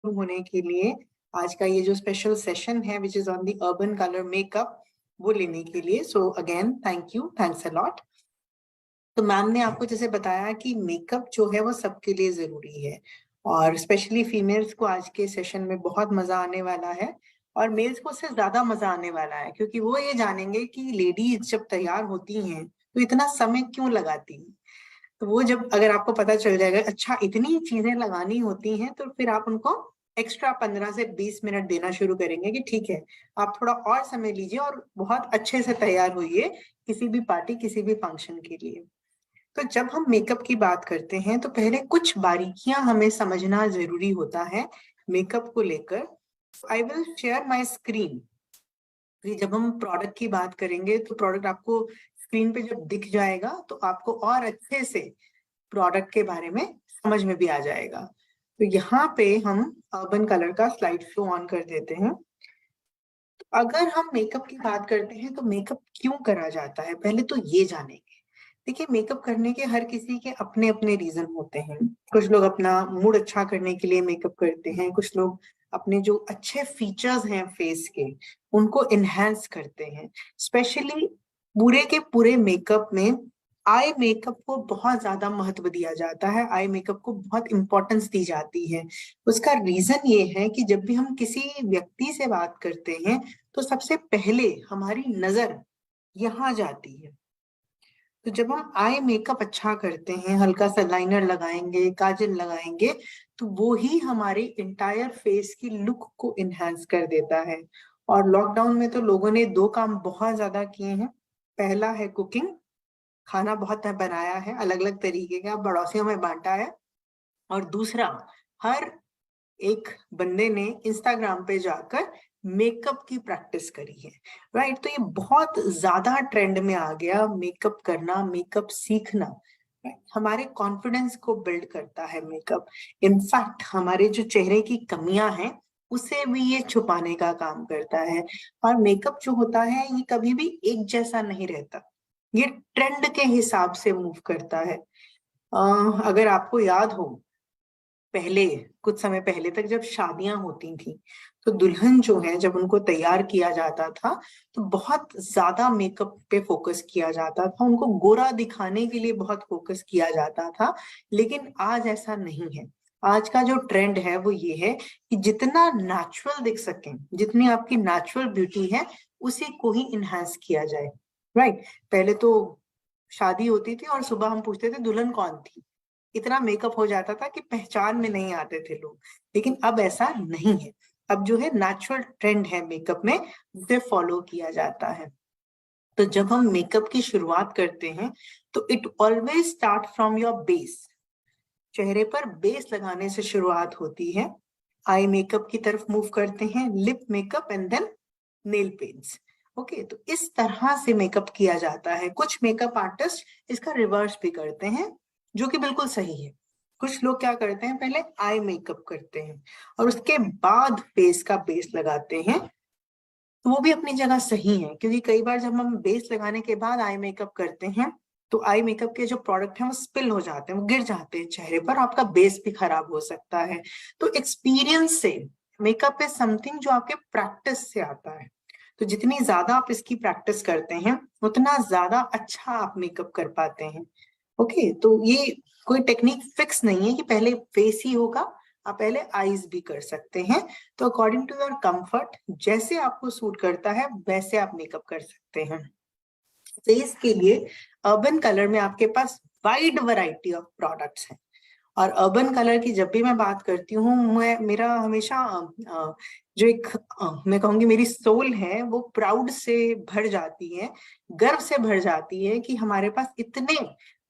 होने के लिए आज का ये जो स्पेशल सेशन है which is on the urban colour makeup वो लेने के लिए। So again thanks a lot. तो मैम ने आपको जैसे बताया कि मेकअप जो है वो सबके लिए जरूरी है और स्पेशली फीमेल्स को आज के सेशन में बहुत मजा आने वाला है और मेल्स को उससे ज्यादा मजा आने वाला है क्योंकि वो ये जानेंगे कि लेडीज जब तैयार होती हैं तो इतना समय क्यों लगाती हैं। तो वो जब अगर आपको पता चल जाएगा अच्छा इतनी चीजें लगानी होती हैं तो फिर आप उनको एक्स्ट्रा 15 से 20 मिनट देना शुरू करेंगे कि ठीक है आप थोड़ा और समय लीजिए और बहुत अच्छे से तैयार होइए किसी भी पार्टी किसी भी फंक्शन के लिए। तो जब हम मेकअप की बात करते हैं तो पहले कुछ बारीकियां हमें समझना जरूरी होता है मेकअप को लेकर। I will share my screen. जब हम प्रोडक्ट की बात करेंगे तो प्रोडक्ट आपको स्क्रीन पे जब दिख जाएगा तो आपको और अच्छे से प्रोडक्ट के बारे में समझ में भी आ जाएगा। तो यहाँ पे हम अर्बन कलर का स्लाइड शो ऑन कर देते हैं। तो अगर हम मेकअप की बात करते हैं तो मेकअप क्यों करा जाता है पहले तो ये जानेंगे। देखिए मेकअप करने के हर किसी के अपने अपने रीजन होते हैं। कुछ लोग अपना मूड अच्छा करने के लिए मेकअप करते हैं, कुछ लोग अपने जो अच्छे फीचर्स हैं फेस के उनको इनहेंस करते हैं। स्पेशली पूरे के पूरे मेकअप में आई मेकअप को बहुत ज्यादा महत्व दिया जाता है, आई मेकअप को बहुत इंपॉर्टेंस दी जाती है। उसका रीजन ये है कि जब भी हम किसी व्यक्ति से बात करते हैं तो सबसे पहले हमारी नजर यहाँ जाती है। तो जब हम आई मेकअप अच्छा करते हैं, हल्का सा लाइनर लगाएंगे, काजल लगाएंगे, तो वो ही हमारे इंटायर फेस की लुक को इनहेंस कर देता है। और लॉकडाउन में तो लोगों ने दो काम बहुत ज्यादा किए हैं। पहला है कुकिंग, खाना बहुत बनाया है अलग अलग तरीके का, पड़ोसियों में बांटा है। और दूसरा, हर एक बंदे ने इंस्टाग्राम पे जाकर मेकअप की प्रैक्टिस करी है। राइट, तो ये बहुत ज्यादा ट्रेंड में आ गया मेकअप करना, मेकअप सीखना। हमारे कॉन्फिडेंस को बिल्ड करता है मेकअप। इनफैक्ट हमारे जो चेहरे की कमियां हैं उसे भी ये छुपाने का काम करता है। और मेकअप जो होता है ये कभी भी एक जैसा नहीं रहता, ये ट्रेंड के हिसाब से मूव करता है। अगर आपको याद हो, पहले कुछ समय पहले तक जब शादियां होती थी तो दुल्हन जो है जब उनको तैयार किया जाता था तो बहुत ज्यादा मेकअप पे फोकस किया जाता था, उनको गोरा दिखाने के लिए बहुत फोकस किया जाता था। लेकिन आज ऐसा नहीं है। आज का जो ट्रेंड है वो ये है कि जितना नेचुरल दिख सके, जितनी आपकी नेचुरल ब्यूटी है उसी को ही इनहेंस किया जाए। राइट, पहले तो शादी होती थी और सुबह हम पूछते थे दुल्हन कौन थी, इतना मेकअप हो जाता था कि पहचान में नहीं आते थे लोग। लेकिन अब ऐसा नहीं है। अब जो है नेचुरल ट्रेंड है मेकअप में, उसे फॉलो किया जाता है। तो जब हम मेकअप की शुरुआत करते हैं तो it always start from your base. चेहरे पर बेस लगाने से शुरुआत होती है। आई मेकअप की तरफ मूव करते हैं, lip makeup and then nail paints. Okay, तो इस तरह से मेकअप किया जाता है। कुछ मेकअप आर्टिस्ट इसका रिवर्स भी करते हैं जो कि बिल्कुल सही है। कुछ लोग क्या करते हैं, पहले आई मेकअप करते हैं और उसके बाद फेस का बेस लगाते हैं। तो वो भी अपनी जगह सही है क्योंकि कई बार जब हम बेस लगाने के बाद आई मेकअप करते हैं तो आई मेकअप के जो प्रोडक्ट हैं वो स्पिल हो जाते हैं, वो गिर जाते हैं चेहरे पर, आपका बेस भी खराब हो सकता है। तो एक्सपीरियंस से, मेकअप इज समथिंग जो आपके प्रैक्टिस से आता है। तो जितनी ज्यादा आप इसकी प्रैक्टिस करते हैं उतना ज्यादा अच्छा आप मेकअप कर पाते हैं। ओके, तो ये कोई टेक्निक फिक्स नहीं है कि पहले फेस ही होगा, आप पहले आईज भी कर सकते हैं। तो अकॉर्डिंग टू योर कंफर्ट, जैसे आपको सूट करता है वैसे आप मेकअप कर सकते हैं। फेस के लिए अर्बन कलर में आपके पास वाइड वैरायटी ऑफ प्रोडक्ट्स हैं। और अर्बन कलर की जब भी मैं बात करती हूँ, मैं मेरा हमेशा जो एक मैं कहूंगी मेरी सोल है वो प्राउड से भर जाती है, गर्व से भर जाती है कि हमारे पास इतने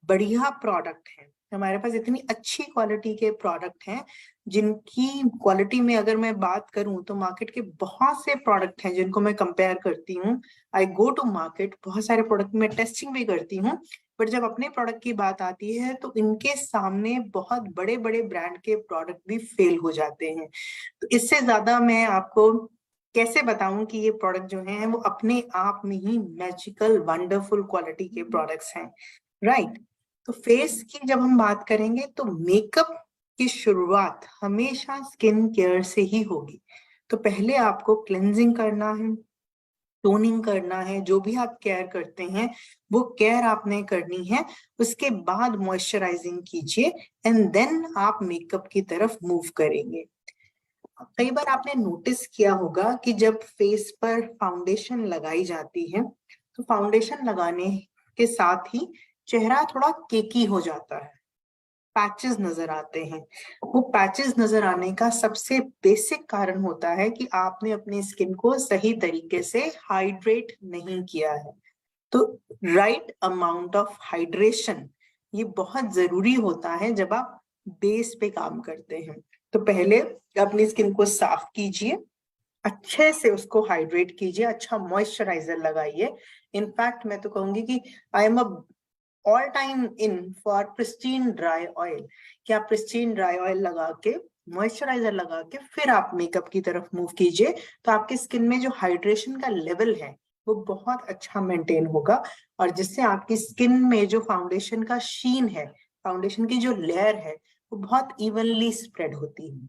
बढ़िया प्रोडक्ट हैं, हमारे पास इतनी अच्छी क्वालिटी के प्रोडक्ट हैं जिनकी क्वालिटी में अगर मैं बात करूं तो मार्केट के बहुत से प्रोडक्ट हैं जिनको मैं कंपेयर करती हूँ। आई गो टू मार्केट, बहुत सारे प्रोडक्ट में टेस्टिंग भी करती हूँ, पर जब अपने प्रोडक्ट की बात आती है तो इनके सामने बहुत बड़े बड़े ब्रांड के प्रोडक्ट भी फेल हो जाते हैं। तो इससे ज्यादा मैं आपको कैसे बताऊं कि ये प्रोडक्ट जो हैं वो अपने आप में ही मैजिकल वंडरफुल क्वालिटी के प्रोडक्ट्स हैं। राइट, तो फेस की जब हम बात करेंगे तो मेकअप कि शुरुआत हमेशा स्किन केयर से ही होगी। तो पहले आपको क्लेंजिंग करना है, टोनिंग करना है, जो भी आप केयर करते हैं वो केयर आपने करनी है। उसके बाद मॉइस्चराइजिंग कीजिए एंड देन आप मेकअप की तरफ मूव करेंगे। कई बार आपने नोटिस किया होगा कि जब फेस पर फाउंडेशन लगाई जाती है तो फाउंडेशन लगाने के साथ ही चेहरा थोड़ा केकी हो जाता है, पैचेस नजर आते हैं। वो पैचेस नजर आने का सबसे बेसिक कारण होता है कि आपने अपनी स्किन को सही तरीके से हाइड्रेट नहीं किया है। तो राइट अमाउंट ऑफ हाइड्रेशन ये बहुत जरूरी होता है जब आप बेस पे काम करते हैं। तो पहले अपनी स्किन को साफ कीजिए, अच्छे से उसको हाइड्रेट कीजिए, अच्छा मॉइस्चराइजर लगाइए। इनफैक्ट मैं तो कहूंगी कि I am a all time in for pristine dry oil, कि आप प्रिस्टीन ड्राई ऑयल लगा के, मॉइस्चराइजर लगा के फिर आप मेकअप की तरफ मूव कीजिए। तो आपकी स्किन में जो हाइड्रेशन का लेवल है वो बहुत अच्छा मेंटेन होगा, और जिससे आपकी स्किन में जो फाउंडेशन का शीन है, फाउंडेशन की जो लेयर है, वो बहुत इवनली स्प्रेड होती है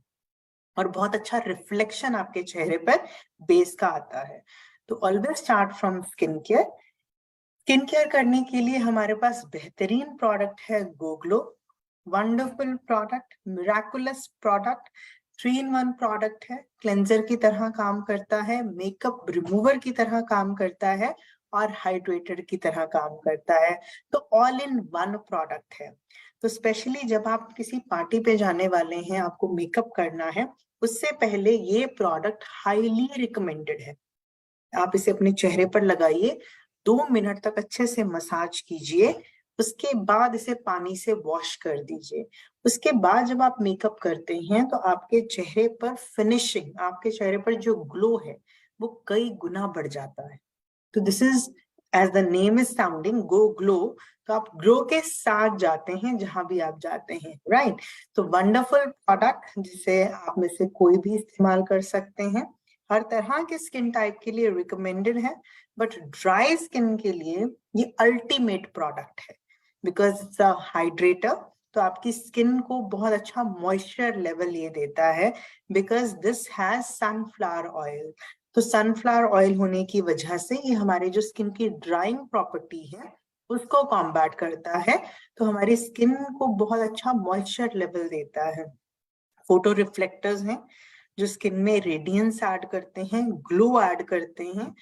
और बहुत अच्छा रिफ्लेक्शन आपके चेहरे पर बेस का आता है। तो always start from skin care. Skin care करने के लिए हमारे पास बेहतरीन प्रोडक्ट है GoGlow, wonderful product, miraculous product, 3 in 1 product है। क्लेंजर की तरह काम करता है, मेकअप रिमूवर की तरह काम करता है और हाइड्रेटर की तरह काम करता है। तो ऑल इन वन प्रोडक्ट है। तो स्पेशली जब आप किसी पार्टी पे जाने वाले हैं, आपको मेकअप करना है, उससे पहले ये प्रोडक्ट हाईली रिकमेंडेड है। आप इसे अपने चेहरे पर लगाइए, 2 मिनट तक अच्छे से मसाज कीजिए, उसके बाद इसे पानी से वॉश कर दीजिए। उसके बाद जब आप मेकअप करते हैं तो आपके चेहरे पर फिनिशिंग, आपके चेहरे पर जो ग्लो है वो कई गुना बढ़ जाता है। तो this is, as the name is sounding, go glow. तो आप ग्लो के साथ जाते हैं जहां भी आप जाते हैं, राइट। तो वंडरफुल प्रोडक्ट जिसे आप में से कोई भी इस्तेमाल कर सकते हैं, हर तरह के स्किन टाइप के लिए रिकमेंडेड है, बट ड्राई स्किन के लिए ये अल्टीमेट प्रोडक्ट है बिकॉज इट्स अ हाइड्रेटर। तो आपकी स्किन को बहुत अच्छा मॉइस्चर लेवल ये देता है because this has sunflower oil. तो सनफ्लावर ऑयल होने की वजह से ये हमारे जो स्किन की ड्राइंग प्रॉपर्टी है उसको कॉम्बैट करता है। तो हमारी स्किन को बहुत अच्छा मॉइस्चर लेवल देता है। फोटो रिफ्लेक्टर्स हैं जो स्किन में रेडियंस ऐड करते हैं, ग्लो ऐड करते हैं।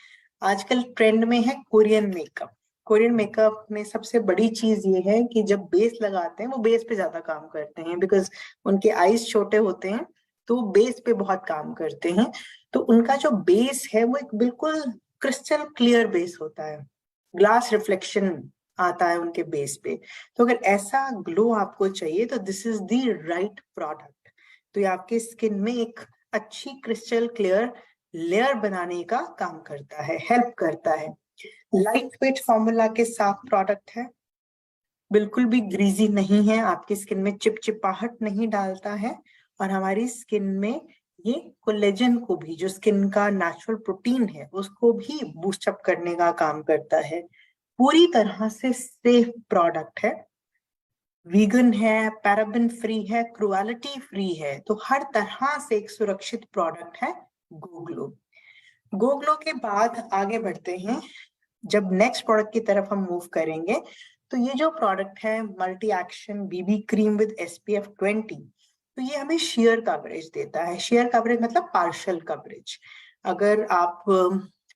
आजकल ट्रेंड में है कोरियन मेकअप। कोरियन मेकअप में सबसे बड़ी चीज ये है कि जब बेस लगाते हैं वो बेस पे ज्यादा काम करते हैं बिकॉज उनके आईज छोटे होते हैं, तो वो बेस पे बहुत काम करते हैं। तो उनका जो बेस है वो एक बिल्कुल क्रिस्टल क्लियर बेस होता है, ग्लास रिफ्लेक्शन आता है उनके बेस पे। तो अगर ऐसा ग्लो आपको चाहिए तो this is the right product. तो ये आपके स्किन में एक अच्छी क्रिस्टल क्लियर लेयर बनाने का काम करता है, हेल्प करता है। लाइट वेट फॉर्मूला के साथ प्रोडक्ट है, बिल्कुल भी ग्रीजी नहीं है, आपकी स्किन में चिपचिपाहट नहीं डालता है, और हमारी स्किन में ये कोलेजन को भी, जो स्किन का नेचुरल प्रोटीन है, उसको भी बूस्ट अप करने का काम करता है। पूरी तरह से सेफ प्रोडक्ट है, वीगन है, पैराबेन फ्री है, क्रुएलिटी फ्री है। तो हर तरह से एक सुरक्षित प्रोडक्ट है गोग्लो। गोग्लो के बाद आगे बढ़ते हैं, जब नेक्स्ट प्रोडक्ट की तरफ हम मूव करेंगे तो ये जो प्रोडक्ट है multi action BB cream with SPF 20, तो ये हमें शेयर कवरेज देता है। शेयर कवरेज मतलब पार्शियल कवरेज। अगर आप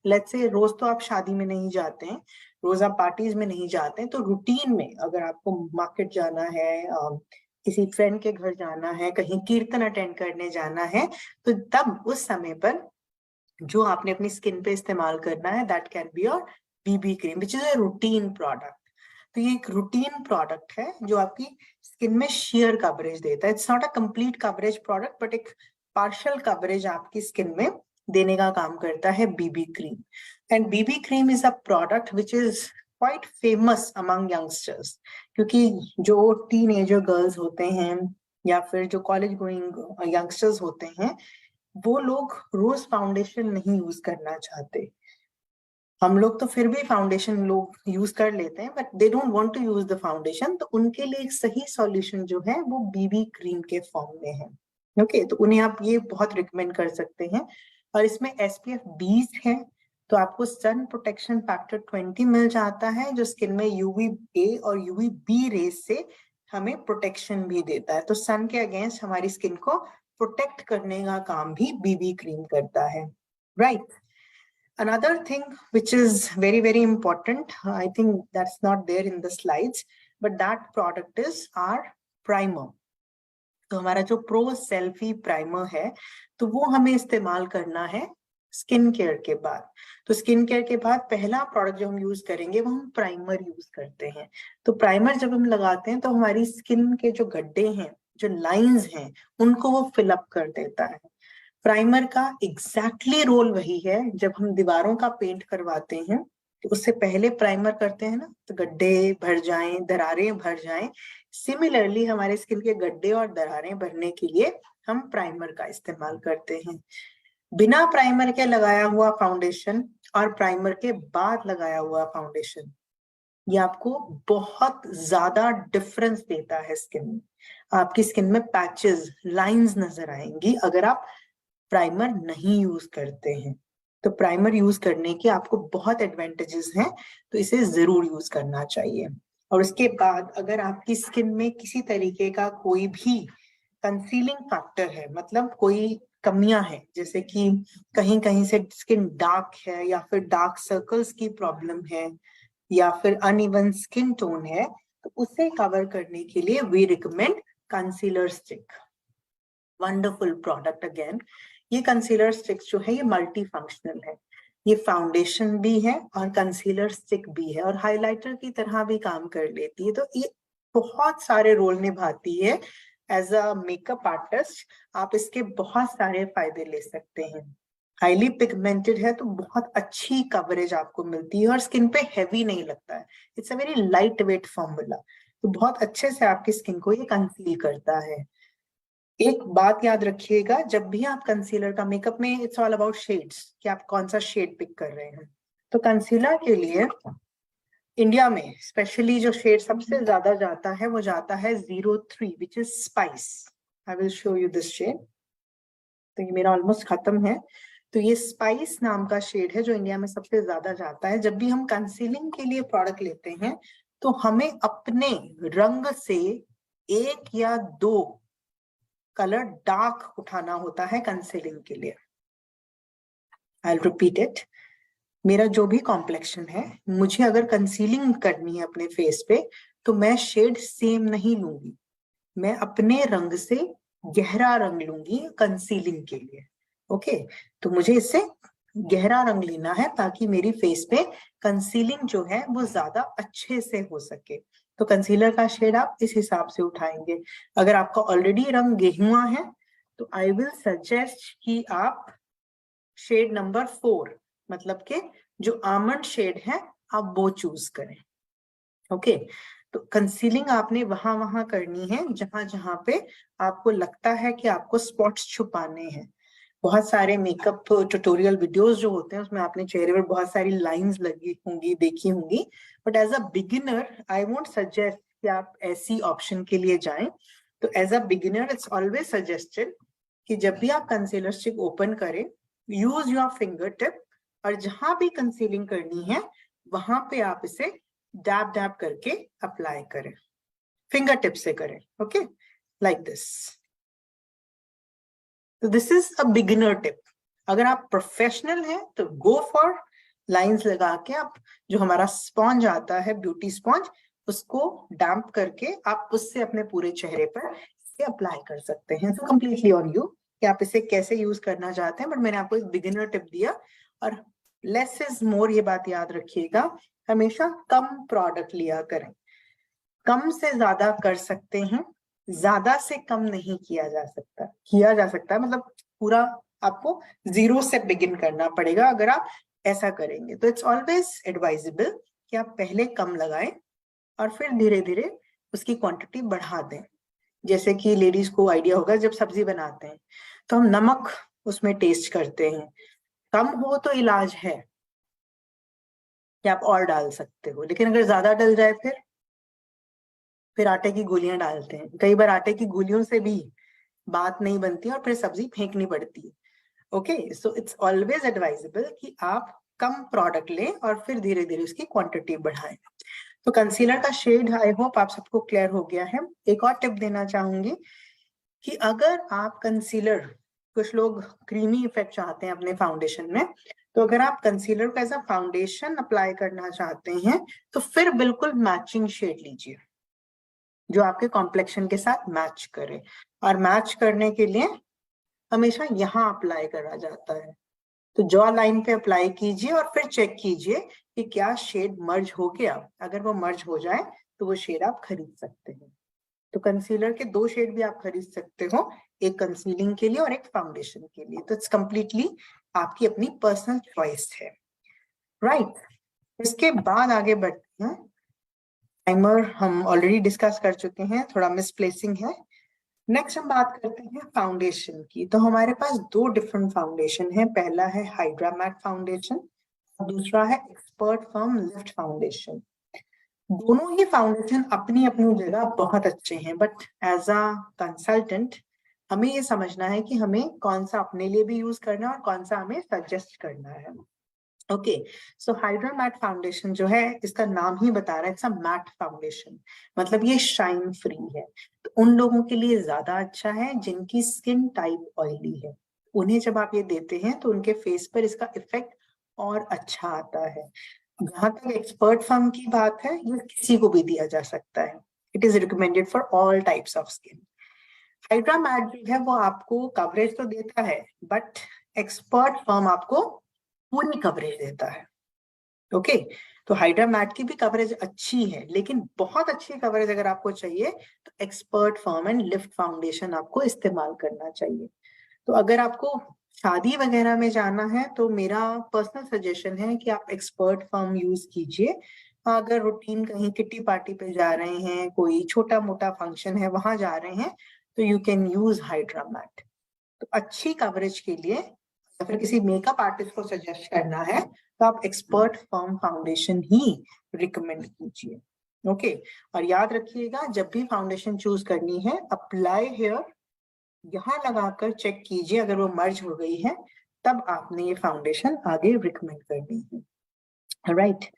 लेट्स से रोज तो आप शादी में नहीं जाते हैं, रोज आप पार्टीज में नहीं जाते हैं, तो रूटीन में अगर आपको मार्केट जाना है, किसी फ्रेंड के घर जाना है, कहीं कीर्तन अटेंड करने जाना है, तो तब उस समय पर जो आपने अपनी स्किन पे इस्तेमाल करना है, that can be your BB cream which is a routine product. तो ये एक रूटीन प्रोडक्ट है जो आपकी स्किन में शेयर कवरेज देता है। It's not a complete coverage product but एक पार्शियल कवरेज आपकी स्किन में देने का काम करता है BB cream. And BB cream is a product which is quite famous among youngsters, क्योंकि जो टीनेजर गर्ल्स होते हैं या फिर जो कॉलेज गोइंग यंगस्टर्स होते हैं, वो लोग रोज फाउंडेशन नहीं यूज करना चाहते। हम लोग तो फिर भी फाउंडेशन लोग यूज कर लेते हैं, but they don't want to use the foundation, तो उनके लिए एक सही सॉल्यूशन जो है वो बीबी क्रीम के फॉर्म में है। ओके, तो उन्हें आप ये बहुत रिकमेंड कर सकते हैं। और इसमें SPF 20 है, तो आपको सन प्रोटेक्शन फैक्टर 20 मिल जाता है, जो स्किन में UVA और UVB रेज से हमें प्रोटेक्शन भी देता है। तो सन के अगेंस्ट हमारी स्किन को प्रोटेक्ट करने का काम भी बीबी क्रीम करता है, right. Another thing which is very, very important, I think that's not there in the slides, but that product is our primer. तो हमारा जो प्रो सेल्फी प्राइमर है, तो वो हमें इस्तेमाल करना है स्किन केयर के बाद। तो स्किन केयर के बाद पहला प्रोडक्ट जो हम यूज करेंगे वो हम प्राइमर यूज करते हैं। तो प्राइमर जब हम लगाते हैं तो हमारी स्किन के जो गड्ढे हैं, जो लाइंस हैं, उनको वो फिलअप कर देता है। प्राइमर का एग्जैक्टली रोल वही है, जब हम दीवारों का पेंट करवाते हैं तो उससे पहले प्राइमर करते हैं ना, तो गड्ढे भर जाएं, दरारें भर जाएं। सिमिलरली हमारे स्किन के गड्ढे और दरारें भरने के लिए हम प्राइमर का इस्तेमाल करते हैं। बिना प्राइमर के लगाया हुआ फाउंडेशन और प्राइमर के बाद लगाया हुआ फाउंडेशन, ये आपको बहुत ज्यादा डिफरेंस देता है स्किन में। आपकी स्किन में पैचेस, लाइंस नजर आएंगी अगर आप प्राइमर नहीं यूज करते हैं। तो प्राइमर यूज करने के आपको बहुत एडवांटेजेस हैं, तो इसे जरूर यूज करना चाहिए। और उसके बाद अगर आपकी स्किन में किसी तरीके का कोई भी कंसीलिंग फैक्टर है, मतलब कोई कमियां हैं, जैसे कि कहीं कहीं से स्किन डार्क है, या फिर डार्क सर्कल्स की प्रॉब्लम है, या फिर अनइवन स्किन टोन है, तो उसे कवर करने के लिए we recommend concealer stick. Wonderful product again. ये कंसीलर स्टिक्स जो है ये मल्टी फंक्शनल है, ये फाउंडेशन भी है और कंसीलर स्टिक भी है और हाइलाइटर की तरह भी काम कर लेती है। तो ये बहुत सारे रोल निभाती है। एज अ मेकअप आर्टिस्ट आप इसके बहुत सारे फायदे ले सकते हैं। हाईली पिगमेंटेड है तो बहुत अच्छी कवरेज आपको मिलती है और स्किन पे हैवी नहीं लगता है। It's a very light weight formula, तो बहुत अच्छे से आपकी स्किन को ये कंसील करता है। एक बात याद रखिएगा, जब भी आप कंसीलर का, मेकअप में इट्स ऑल अबाउट शेड्स, कि आप कौन सा शेड पिक कर रहे हैं। तो कंसीलर के लिए इंडिया में स्पेशली जो शेड सबसे ज्यादा जाता है वो जाता है 03 which is spice. I will show you this shade. तो ये मेरा ऑलमोस्ट खत्म है। तो ये स्पाइस नाम का शेड है जो इंडिया में सबसे ज्यादा जाता है। जब भी हम कंसीलिंग के लिए प्रोडक्ट लेते हैं तो हमें अपने रंग से एक या दो कलर डार्क उठाना होता है कंसीलिंग के लिए। आई रिपीट इट, मेरा जो भी कॉम्प्लेक्शन है, मुझे अगर कंसीलिंग करनी है अपने फेस पे, तो मैं शेड सेम नहीं लूंगी, मैं अपने रंग से गहरा रंग लूंगी कंसीलिंग के लिए। ओके, तो मुझे इससे गहरा रंग लेना है ताकि मेरी फेस पे कंसीलिंग जो है वो ज्यादा अच्छे से हो सके। तो कंसीलर का शेड आप इस हिसाब से उठाएंगे। अगर आपका ऑलरेडी रंग गेहुआ है तो आई विल सजेस्ट कि आप शेड नंबर 4, मतलब के जो आमंड शेड है, आप वो चूज करें। ओके, तो कंसीलिंग आपने वहां वहां करनी है जहां जहां पे आपको लगता है कि आपको स्पॉट्स छुपाने हैं। बहुत सारे मेकअप ट्यूटोरियल वीडियोस जो होते हैं उसमें आपने चेहरे पर बहुत सारी लाइंस लगी होंगी, देखी होंगी, but as a beginner I won't suggest कि आप ऐसी ऑप्शन के लिए जाएं। तो as a beginner it's always suggested कि जब भी आप कंसीलर स्टिक ओपन करें, यूज योर फिंगर टिप, और जहां भी कंसीलिंग करनी है वहां पे आप इसे डैब डैब करके अप्लाई करें, फिंगर टिप से करें। Okay, like this. तो this is a beginner tip. अगर आप प्रोफेशनल हैं तो गो फॉर लाइंस लगा के, आप जो हमारा स्पॉन्ज आता है, ब्यूटी स्पॉन्ज, उसको डैम्प करके आप उससे अपने पूरे चेहरे पर इसे अप्लाई कर सकते हैं। सो कंप्लीटली ऑन यू कि आप इसे कैसे यूज करना चाहते हैं, बट मैंने आपको एक बिगिनर टिप दिया। और लेस इज मोर, ये बात याद रखिएगा, हमेशा कम प्रोडक्ट लिया करें। कम से ज्यादा कर सकते हैं, ज्यादा से कम नहीं किया जा सकता। किया जा सकता है मतलब पूरा आपको जीरो से बिगिन करना पड़ेगा अगर आप ऐसा करेंगे। तो इट्स ऑलवेज एडवाइजेबल कि आप पहले कम लगाएं और फिर धीरे धीरे उसकी क्वांटिटी बढ़ा दें। जैसे कि लेडीज को आइडिया होगा, जब सब्जी बनाते हैं तो हम नमक उसमें टेस्ट करते हैं, कम हो तो इलाज है, कि आप और डाल सकते हो, लेकिन अगर ज्यादा डल जाए फिर आटे की गोलियां डालते हैं। कई बार आटे की गोलियों से भी बात नहीं बनती और फिर सब्जी फेंकनी पड़ती है। Okay, so it's always advisable कि आप कम प्रोडक्ट लें और फिर धीरे धीरे उसकी क्वांटिटी बढ़ाएं। तो कंसीलर का शेड आई होप आप सबको क्लियर हो गया है। एक और टिप देना चाहूंगी कि अगर आप कंसीलर, कुछ लोग क्रीमी इफेक्ट चाहते हैं अपने फाउंडेशन में, तो अगर आप कंसीलर को एज अ फाउंडेशन अप्लाई करना चाहते हैं तो फिर बिल्कुल मैचिंग शेड लीजिए जो आपके कॉम्प्लेक्शन के साथ मैच करे। और मैच करने के लिए हमेशा यहाँ अप्लाई करा जाता है, तो जॉ लाइन पे अप्लाई कीजिए और फिर चेक कीजिए कि क्या शेड मर्ज हो गया। अगर वो मर्ज हो जाए तो वो शेड आप खरीद सकते हैं। तो कंसीलर के 2 शेड भी आप खरीद सकते हो, एक कंसीलिंग के लिए और एक फाउंडेशन के लिए। तो इट्स कंप्लीटली आपकी अपनी पर्सनल चॉइस है, राइट। इसके बाद आगे बढ़ते हैं। प्राइमर हम ऑलरेडी डिस्कस कर चुके हैं, थोड़ा मिसप्लेसिंग है। नेक्स्ट हम बात करते हैं फाउंडेशन की। तो हमारे पास 2 डिफरेंट फाउंडेशन है। पहला है हाइड्रा मैट फाउंडेशन और दूसरा है एक्सपर्ट फर्म लिफ्ट फाउंडेशन। दोनों ही फाउंडेशन अपनी अपनी जगह बहुत अच्छे हैं, बट एज अ कंसल्टेंट हमें ये समझना है कि हमें कौन सा अपने लिए भी यूज करना है और कौन सा हमें सजेस्ट करना है। ओके, सो हाइड्रा मैट फाउंडेशन जो है, इसका नाम ही बता रहा है, इट्स अ मैट फाउंडेशन, मतलब ये शाइन फ्री है। तो उन लोगों के लिए ज्यादा अच्छा है जिनकी स्किन टाइप ऑयली है। उन्हें जब आप ये देते हैं तो उनके फेस पर इसका इफेक्ट और अच्छा आता है। जहां तक एक्सपर्ट फर्म की बात है, ये किसी को भी दिया जा सकता है। It is recommended for all types of skin. Hydra mat जो है वो आपको कवरेज तो देता है, बट एक्सपर्ट फर्म आपको पूरी कवरेज देता है। ओके, तो हाइड्रा मैट की भी कवरेज अच्छी है, लेकिन बहुत अच्छी कवरेज अगर आपको चाहिए तो expert firm and lift foundation आपको इस्तेमाल करना चाहिए। तो अगर आपको शादी वगैरह में जाना है तो मेरा पर्सनल सजेशन है कि आप एक्सपर्ट फर्म यूज कीजिए। अगर रूटीन कहीं किट्टी पार्टी पे जा रहे हैं, कोई छोटा मोटा फंक्शन है वहां जा रहे हैं, तो you can use hydra mat. तो अच्छी कवरेज के लिए या फिर किसी मेकअप आर्टिस्ट को सजेस्ट करना है तो आप एक्सपर्ट फर्म फाउंडेशन ही रिकमेंड कीजिए। ओके, और याद रखिएगा जब भी फाउंडेशन चूज करनी है, अप्लाई हेयर यहाँ लगाकर चेक कीजिए, अगर वो मर्ज हो गई है तब आपने ये फाउंडेशन आगे रिकमेंड करनी है, राइट।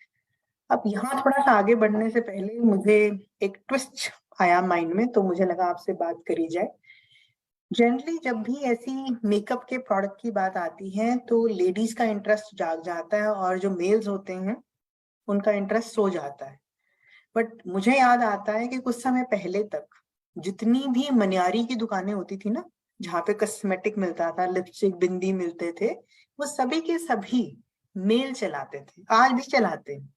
अब यहाँ थोड़ा सा आगे बढ़ने से पहले मुझे एक ट्विस्ट आया माइंड में, तो मुझे लगा आपसे बात करी जाए। जनरली जब भी ऐसी मेकअप के प्रोडक्ट की बात आती है तो लेडीज का इंटरेस्ट जाग जाता है और जो मेल्स होते हैं उनका इंटरेस्ट सो जाता है। बट मुझे याद आता है कि कुछ समय पहले तक जितनी भी मनियारी की दुकानें होती थी ना, जहाँ पे कॉस्मेटिक मिलता था, लिपस्टिक, बिंदी मिलते थे, वो सभी के सभी मेल चलाते थे, आज भी चलाते हैं।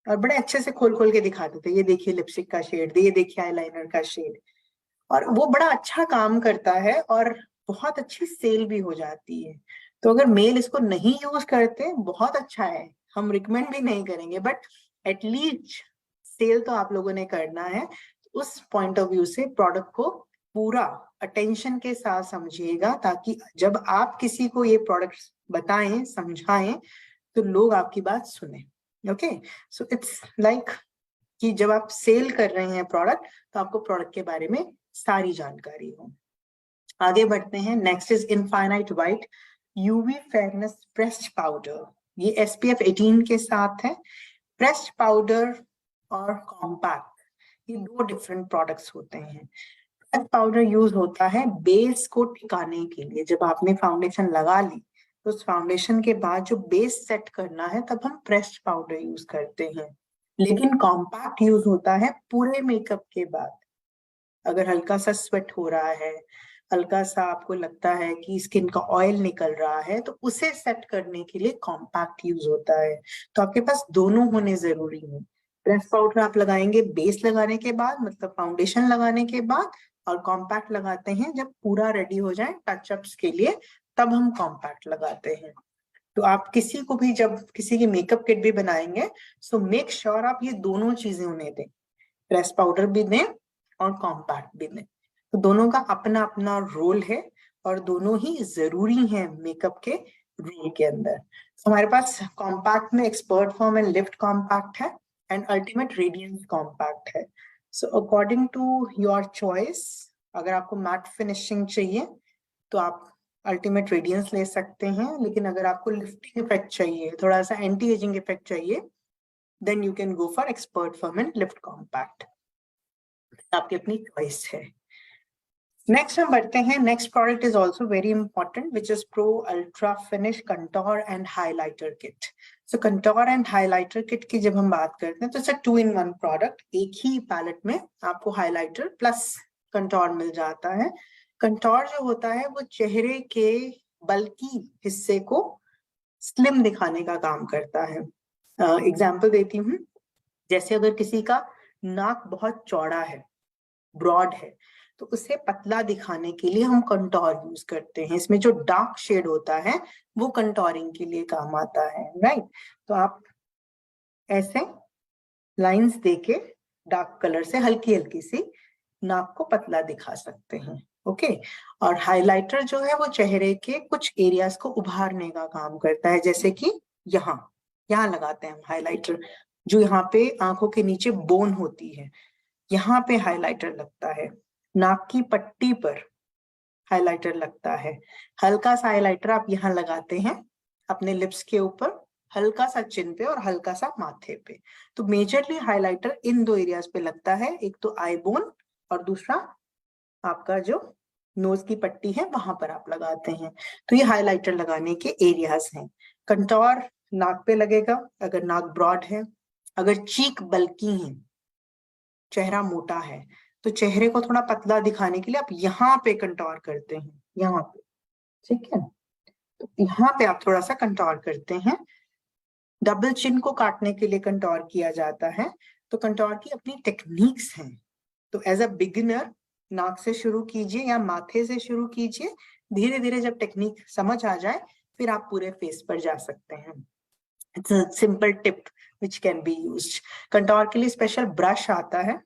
और बड़े अच्छे से खोल खोल के दिखाते थे, ये देखिए लिपस्टिक का शेड, ये देखिए आईलाइनर का शेड। और वो बड़ा अच्छा काम करता है और बहुत अच्छी सेल भी हो जाती है। तो अगर मेल इसको नहीं यूज करते, बहुत अच्छा है, हम रिकमेंड भी नहीं करेंगे, बट एटलीस्ट सेल तो आप लोगों ने करना है। उस पॉइंट ऑफ व्यू से प्रोडक्ट को पूरा अटेंशन के साथ समझिएगा, ताकि जब आप किसी को ये प्रोडक्ट बताएं, समझाएं, तो लोग आपकी बात सुने। ओके, सो इट्स लाइक कि जब आप सेल कर रहे हैं प्रोडक्ट, तो आपको प्रोडक्ट के बारे में सारी जानकारी हो। आगे बढ़ते हैं। Next is infinite white UV fairness pressed powder. ये SPF 18 के साथ है। प्रेस्ड पाउडर और कॉम्पैक्ट, ये 2 डिफरेंट प्रोडक्ट्स होते हैं। प्रेस्ड पाउडर यूज होता है बेस को टिकाने के लिए। जब आपने फाउंडेशन लगा ली तो उस फाउंडेशन के बाद जो बेस सेट करना है तब हम प्रेस्ड पाउडर यूज करते हैं। लेकिन कॉम्पैक्ट यूज होता है पूरे मेकअप के बाद। अगर हल्का सा स्वेट हो रहा है, हल्का सा आपको लगता है कि स्किन का ऑयल निकल रहा है, तो उसे सेट करने के लिए कॉम्पैक्ट यूज होता है। तो आपके पास दोनों होने जरूरी है। प्रेस पाउडर आप लगाएंगे बेस लगाने के बाद, मतलब फाउंडेशन लगाने के बाद, और कॉम्पैक्ट लगाते हैं जब पूरा रेडी हो जाए टचअप्स के लिए, तब हम कॉम्पैक्ट लगाते हैं। तो आप किसी को भी जब किसी की मेकअप किट भी बनाएंगे, सो मेक श्योर आप ये दोनों चीजें उन्हें दें, प्रेस पाउडर भी दें और कॉम्पैक्ट भी दें। तो दोनों का अपना अपना रोल है और दोनों ही जरूरी हैं मेकअप के रूल के अंदर। हमारे पास कॉम्पैक्ट में expert form and lift compact है एंड अल्टीमेट रेडियंस कॉम्पैक्ट है। So according to your choice, अगर आपको मैट फिनिशिंग चाहिए तो आप अल्टीमेट रेडियंस ले सकते हैं, लेकिन अगर आपको लिफ्टिंग इफेक्ट चाहिए, थोड़ा सा एंटी एजिंग इफेक्ट चाहिए, then you can go for expert form and lift compact. आपकी अपनी चॉइस है। नेक्स्ट हम बढ़ते हैं। Next product is also very important which is pro ultra finish contour and highlighter kit. So contour and highlighter kit की जब हम बात करते हैं तो इट्स अ 2-in-1 प्रोडक्ट। एक ही पैलेट में आपको हाईलाइटर प्लस कंटोर मिल जाता है। कंटोर जो होता है वो चेहरे के बल्कि हिस्से को स्लिम दिखाने का काम करता है। एग्जाम्पल देती हूँ, जैसे अगर किसी का नाक बहुत चौड़ा है, ब्रॉड है, तो उसे पतला दिखाने के लिए हम कंटोर यूज करते हैं। इसमें जो डार्क शेड होता है वो कंटोरिंग के लिए काम आता है, राइट। तो आप ऐसे लाइंस देके डार्क कलर से हल्की हल्की सी नाक को पतला दिखा सकते हैं, ओके। और हाइलाइटर जो है वो चेहरे के कुछ एरियाज को उभारने का काम करता है, जैसे कि यहाँ यहाँ लगाते हैं हम हाइलाइटर, जो यहाँ पे आंखों के नीचे बोन होती है, यहाँ पे हाइलाइटर लगता है। नाक की पट्टी पर हाइलाइटर लगता है। हल्का सा हाइलाइटर आप यहाँ लगाते हैं अपने लिप्स के ऊपर, हल्का सा चिन पे और हल्का सा माथे पे। तो मेजरली हाइलाइटर इन दो एरियाज पे लगता है, एक तो आई बोन और दूसरा आपका जो नोज की पट्टी है वहां पर आप लगाते हैं। तो ये हाइलाइटर लगाने के एरियाज हैं। कंटोर नाक पे लगेगा अगर नाक ब्रॉड है। अगर चीक बल्की है, चेहरा मोटा है, तो चेहरे को थोड़ा पतला दिखाने के लिए आप यहाँ पे कंटोर करते हैं, यहाँ पे, ठीक है। तो यहाँ पे आप थोड़ा सा कंटोर करते हैं। डबल चिन को काटने के लिए कंटोर किया जाता है। तो कंटोर की अपनी टेक्निक्स हैं। तो एज अ बिगिनर नाक से शुरू कीजिए या माथे से शुरू कीजिए, धीरे धीरे जब टेक्निक समझ आ जाए फिर आप पूरे फेस पर जा सकते हैं। It's a simple tip which can be used. Contour के लिए स्पेशल ब्रश आता है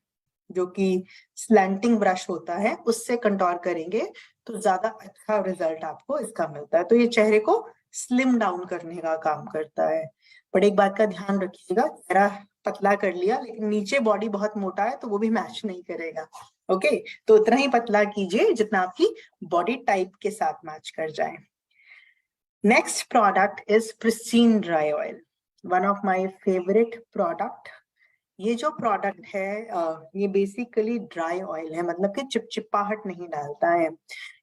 जो कि स्लैंटिंग ब्रश होता है, उससे कंटोर करेंगे तो ज्यादा अच्छा रिजल्ट आपको इसका मिलता है। तो ये चेहरे को स्लिम डाउन करने का काम करता है। बट एक बात का ध्यान रखिएगा, चेहरा पतला कर लिया लेकिन नीचे बॉडी बहुत मोटा है तो वो भी मैच नहीं करेगा, ओके। तो उतना ही पतला कीजिए जितना आपकी बॉडी टाइप के साथ मैच कर जाए। Next product is pristine dry oil, one of my favourite product. ये जो प्रोडक्ट है ये बेसिकली ड्राई ऑयल है, मतलब कि चिपचिपाहट नहीं डालता है।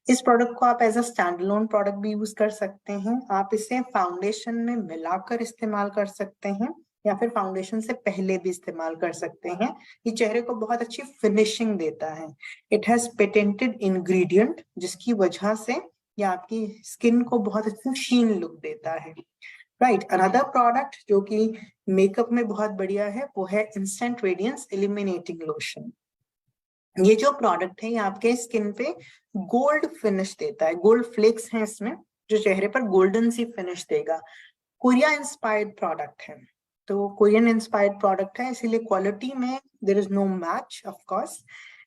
इस प्रोडक्ट को आप as a stand alone product भी यूज कर सकते हैं। आप इसे फाउंडेशन में मिलाकर इस्तेमाल कर सकते हैं या फिर फाउंडेशन से पहले भी इस्तेमाल कर सकते हैं। ये चेहरे को बहुत अच्छी फिनिशिंग देता है। इट हैज पेटेंटेड इंग्रेडिएंट जिसकी वजह से ये आपकी स्किन को बहुत अच्छी शीन लुक देता है, राइट। अनदर प्रोडक्ट जो कि मेकअप में बहुत बढ़िया है वो है इंस्टेंट रेडियंस इल्यूमिनेटिंग लोशन। ये जो प्रोडक्ट है ये आपके स्किन पे गोल्ड फिनिश देता है, गोल्ड फ्लेक्स हैं इसमें जो चेहरे पर गोल्डन सी फिनिश देगा। कोरिया इंस्पायर्ड प्रोडक्ट है, तो कोरियन इंस्पायर्ड प्रोडक्ट है, इसीलिए क्वालिटी में there is no match of course.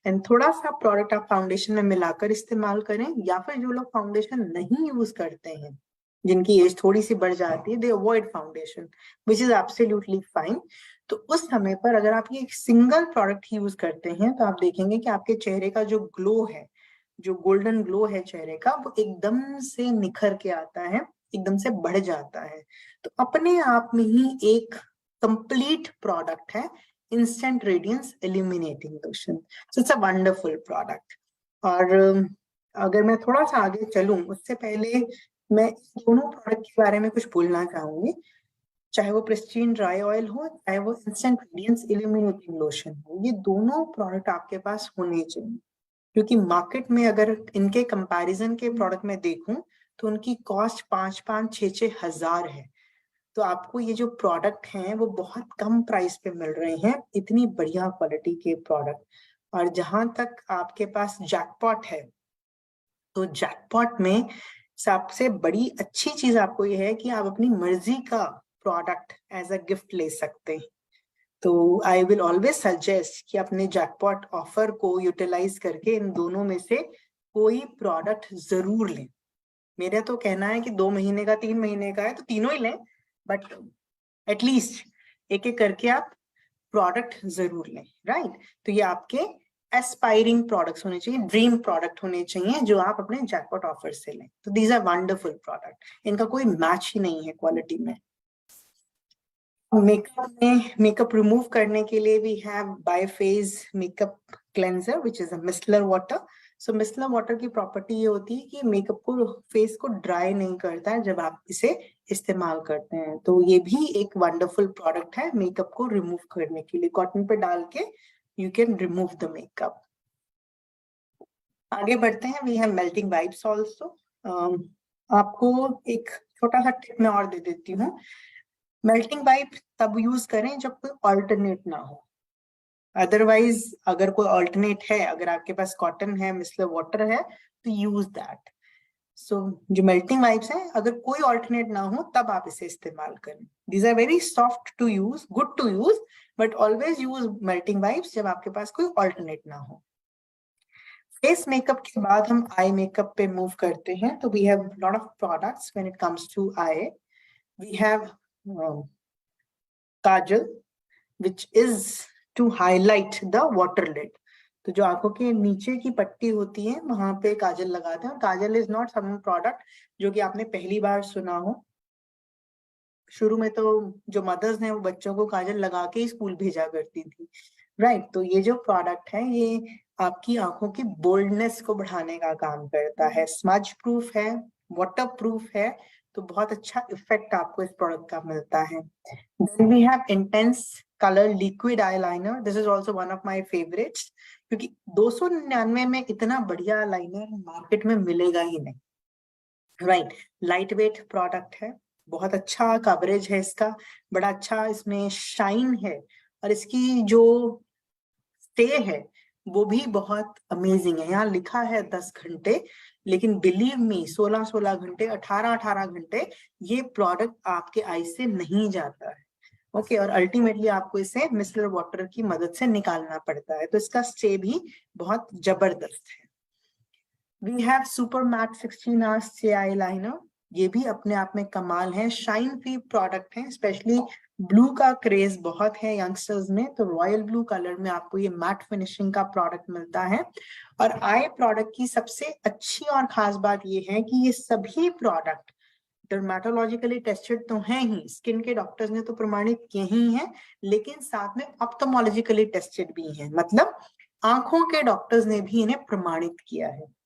And थोड़ा सा प्रोडक्ट आप फाउंडेशन में मिलाकर इस्तेमाल करें, या फिर जो लोग फाउंडेशन नहीं यूज करते हैं, जिनकी एज थोड़ी सी बढ़ जाती है, दे avoid foundation which is absolutely fine. तो उस समय पर अगर आप ये सिंगल प्रोडक्ट यूज करते हैं तो आप देखेंगे कि आपके चेहरे का जो ग्लो है, जो गोल्डन ग्लो है चेहरे का, वो एकदम से निखर के आता है, एकदम से बढ़ जाता है। तो अपने आप में ही एक कंप्लीट प्रोडक्ट है instant radiance illuminating lotion. So it's a wonderful product. और अगर मैं थोड़ा सा आगे चलूं उससे पहले मैं दोनों प्रोडक्ट के बारे में कुछ बोलना चाहूंगी। चाहे वो प्रिस्टीन ड्राई ऑयल हो, चाहे वो इंस्टेंट रेडियंस इल्यूमिनेटिंग लोशन हो, ये दोनों प्रोडक्ट आपके पास होने चाहिए, क्योंकि मार्केट में अगर इनके कंपैरिजन के प्रोडक्ट में देखूं तो उनकी कॉस्ट 5-5, 6-6 हजार है। तो आपको ये जो प्रोडक्ट हैं वो बहुत कम प्राइस पे मिल रहे हैं, इतनी बढ़िया क्वालिटी के प्रोडक्ट। और जहां तक आपके पास जैकपॉट है, तो जैकपॉट में सबसे बड़ी अच्छी चीज आपको ये है कि आप अपनी मर्जी का प्रोडक्ट एज अ गिफ्ट ले सकते हैं। तो आई विल ऑलवेज सजेस्ट कि अपने जैकपॉट ऑफर को यूटिलाइज करके इन दोनों में से कोई प्रोडक्ट जरूर लें। मेरा तो कहना है कि 2 महीने का 3 महीने का है तो तीनों ही लें, बट एटलीस्ट एक एक करके आप प्रोडक्ट जरूर लें, राइट। तो ये आपके एस्पायरिंग प्रोडक्ट्स होने चाहिए, ड्रीम प्रोडक्ट होने चाहिए जो आप अपने जैकपॉट ऑफर से लें। तो दीज आर वंडरफुल प्रोडक्ट, इनका कोई मैच ही नहीं है क्वालिटी में। मेकअप में मेकअप रिमूव करने के लिए वी हैव बायोफेज makeup cleanser which is a micellar water. So micellar water की प्रॉपर्टी ये होती है कि मेकअप को, फेस को ड्राई नहीं करता है जब आप इसे इस्तेमाल करते हैं। तो ये भी एक वंडरफुल प्रोडक्ट है मेकअप को रिमूव करने के लिए। कॉटन पे डाल के you can remove the makeup. आगे बढ़ते हैं, we have melting wipes also. आपको एक छोटा सा टिप मैं और दे देती हूँ। मेल्टिंग वाइप तब यूज करें जब कोई ऑल्टरनेट ना हो, अदरवाइज अगर कोई ऑल्टरनेट है, अगर आपके पास कॉटन है, मिसलर वाटर है, तो यूज दैट। सो जो मेल्टिंग वाइप्स हैं, अगर कोई ऑल्टरनेट ना हो तब आप इसे इस्तेमाल करें। These are very soft to use, good to use, but always use melting wipes जब आपके पास कोई ऑल्टरनेट ना हो। फेस मेकअप के बाद हम आई मेकअप पे मूव करते हैं। तो we have lot of products when it comes to eye. We have kajal which is to highlight the water lid। तो जो आंखों के नीचे की पट्टी होती है वहां पे काजल लगाते हैं। और काजल इज नॉट सम प्रोडक्ट जो कि आपने पहली बार सुना हो। शुरू में तो जो मदर्स हैं वो बच्चों को काजल लगा के ही स्कूल भेजा करती थी, राइट। तो ये जो प्रोडक्ट है ये आपकी आंखों की बोल्डनेस को बढ़ाने का काम करता है, स्मज प्रूफ है, वाटर प्रूफ है। तो बहुत अच्छा इफेक्ट आपको इस प्रोडक्ट का मिलता है। Then we have intense color liquid eyeliner. This is also one of my favorites, क्योंकि 299 में इतना बढ़िया लाइनर मार्केट में मिलेगा ही नहीं, राइट। लाइट वेट प्रोडक्ट है, बहुत अच्छा कवरेज है इसका, बड़ा अच्छा इसमें शाइन है, और इसकी जो स्टे है वो भी बहुत अमेजिंग है। यहाँ लिखा है 10 घंटे, लेकिन बिलीव मी 16-16 घंटे, 18-18 घंटे ये प्रोडक्ट आपके आई से नहीं जाता है। ओके, और अल्टीमेटली आपको इसे मिसलर वाटर की मदद से निकालना पड़ता है। तो इसका स्टे भी बहुत जबरदस्त है। We have super matte 16 hours stay eyeliner. ये भी अपने आप में कमाल है, शाइन फ्री प्रोडक्ट है। स्पेशली ब्लू का क्रेज बहुत है यंगस्टर्स में, तो रॉयल ब्लू कलर में आपको ये मैट फिनिशिंग का प्रोडक्ट मिलता है। और आई प्रोडक्ट की सबसे अच्छी और खास बात ये है कि ये सभी प्रोडक्ट डर्मेटोलॉजिकली टेस्टेड तो हैं ही, स्किन के डॉक्टर्स ने तो प्रमाणित किए ही हैं, लेकिन साथ में ऑप्थोमोलॉजिकली टेस्टेड भी हैं, मतलब आंखों के डॉक्टर्स ने भी इन्हें प्रमाणित किया है।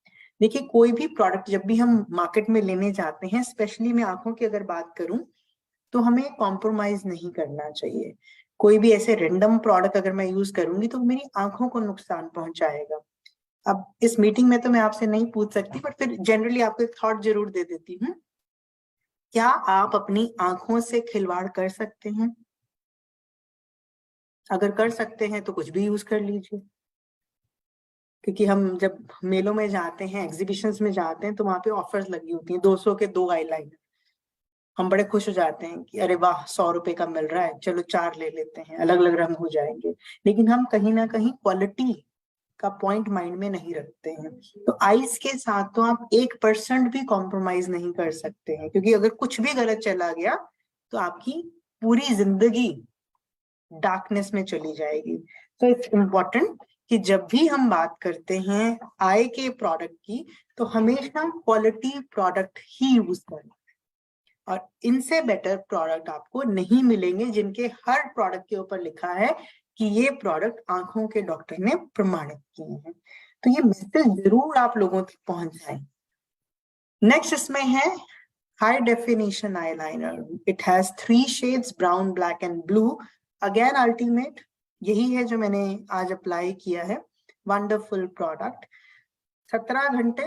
देखिए, कोई भी प्रोडक्ट जब भी हम मार्केट में लेने जाते हैं, स्पेशली मैं आंखों की अगर बात करूं, तो हमें कॉम्प्रोमाइज नहीं करना चाहिए। कोई भी ऐसे रेंडम प्रोडक्ट अगर मैं यूज करूंगी तो मेरी आंखों को नुकसान पहुंचाएगा। अब इस मीटिंग में तो मैं आपसे नहीं पूछ सकती, बट फिर जनरली आपको एक थॉट जरूर दे देती हूँ। क्या आप अपनी आंखों से खिलवाड़ कर सकते हैं? अगर कर सकते हैं तो कुछ भी यूज कर लीजिए, क्योंकि हम जब मेलों में जाते हैं, एग्जीबिशंस में जाते हैं, तो वहां पे ऑफर्स लगी होती हैं, 200 के 2 आईलाइनर। हम बड़े खुश हो जाते हैं कि अरे वाह, 100 रुपए का मिल रहा है, चलो 4 ले लेते हैं, अलग अलग रंग हो जाएंगे। लेकिन हम कहीं ना कहीं क्वालिटी का पॉइंट माइंड में नहीं रखते हैं। तो आइस के साथ तो आप 1% भी कॉम्प्रोमाइज नहीं कर सकते हैं, क्योंकि अगर कुछ भी गलत चला गया तो आपकी पूरी जिंदगी डार्कनेस में चली जाएगी। तो इट्स इम्पोर्टेंट कि जब भी हम बात करते हैं आई के प्रोडक्ट की, तो हमेशा क्वालिटी प्रोडक्ट ही यूज करें। और इनसे बेटर प्रोडक्ट आपको नहीं मिलेंगे जिनके हर प्रोडक्ट के ऊपर लिखा है कि ये प्रोडक्ट आंखों के डॉक्टर ने प्रमाणित किए हैं। तो ये मैसेज जरूर आप लोगों तक पहुंच जाए। नेक्स्ट इसमें है high definition eyeliner. It has 3 shades, brown, black and blue. Again ultimate, यही है जो मैंने आज अप्लाई किया है। Wonderful product. 17 घंटे